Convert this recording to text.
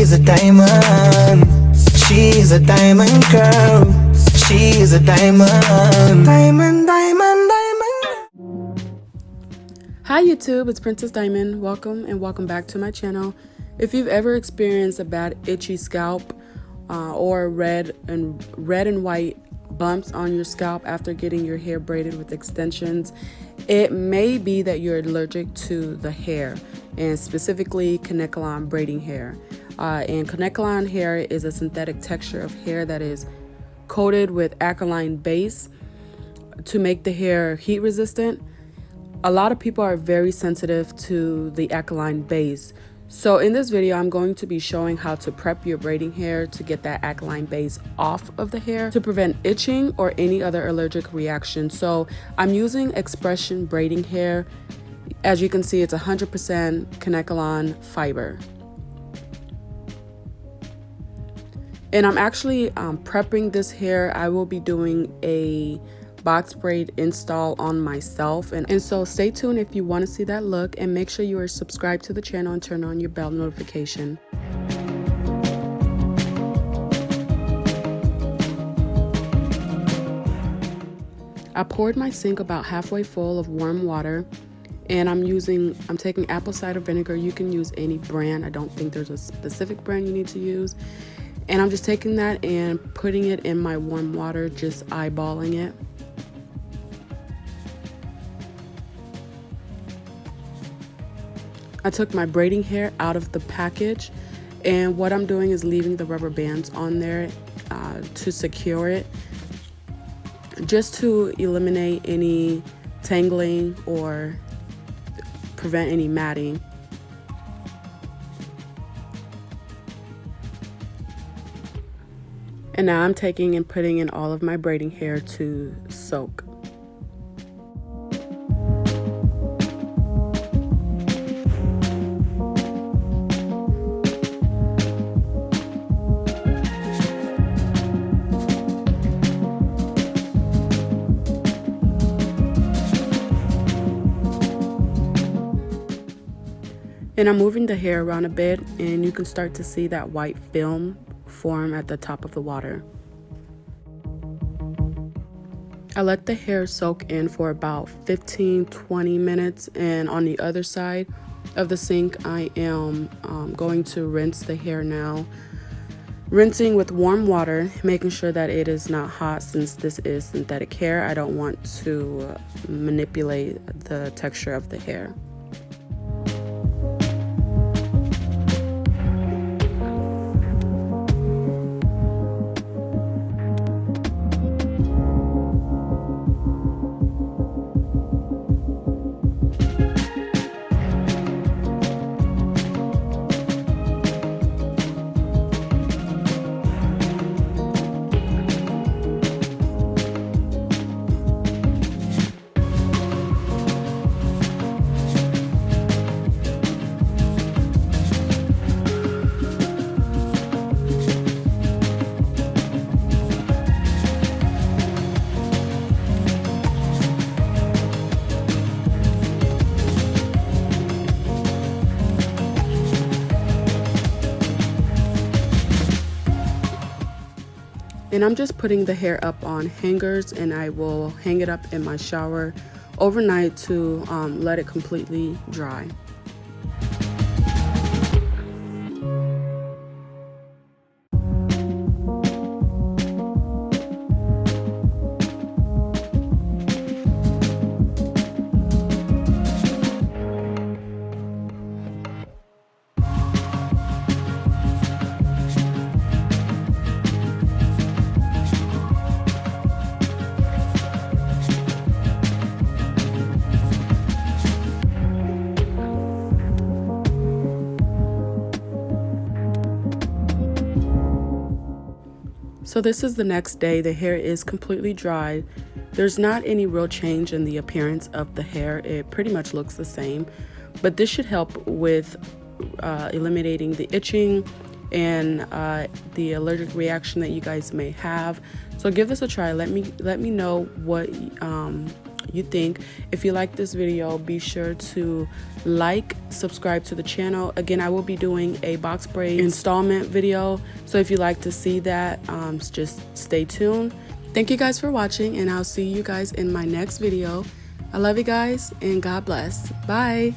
She's a diamond. She's a diamond girl. She's a diamond. Diamond, diamond, diamond. Hi YouTube, it's Princess Diamond. Welcome and welcome back to my channel. If you've ever experienced a bad itchy scalp or red and white bumps on your scalp after getting your hair braided with extensions, it may be that you're allergic to the hair, and specifically Collabs braiding hair. And Collabs hair is a synthetic texture of hair that is coated with alkaline base to make the hair heat resistant. A lot of people are very sensitive to the alkaline base. So in this video, I'm going to be showing how to prep your braiding hair to get that alkaline base off of the hair to prevent itching or any other allergic reaction. So I'm using Expression braiding hair. As you can see, it's 100% Collabs fiber. And I'm actually prepping this hair. I will be doing a box braid install on myself, and so stay tuned if you want to see that look, and make sure you are subscribed to the channel and turn on your bell notification. I poured my sink about halfway full of warm water, and I'm taking apple cider vinegar. You can use any brand. I don't think there's a specific brand you need to use. And I'm just taking that and putting it in my warm water, just eyeballing it. I took my braiding hair out of the package, and what I'm doing is leaving the rubber bands on there to secure it, just to eliminate any tangling or prevent any matting. And now I'm taking and putting in all of my braiding hair to soak. And I'm moving the hair around a bit, and you can start to see that white film form at the top of the water. I let the hair soak in for about 15-20 minutes, and on the other side of the sink I am going to rinse the hair now. Rinsing with warm water, making sure that it is not hot, since this is synthetic hair. I don't want to manipulate the texture of the hair. And I'm just putting the hair up on hangers, and I will hang it up in my shower overnight to let it completely dry. So this is the next day. The hair is completely dry. There's not any real change in the appearance of the hair. It pretty much looks the same, but this should help with eliminating the itching and the allergic reaction that you guys may have. So give this a try. Let me know what you think. If you like this video, be sure to like, subscribe to the channel. Again, I will be doing a box braid installment video, so if you like to see that, just stay tuned. Thank you guys for watching, and I'll see you guys in my next video. I love you guys, and God bless. Bye.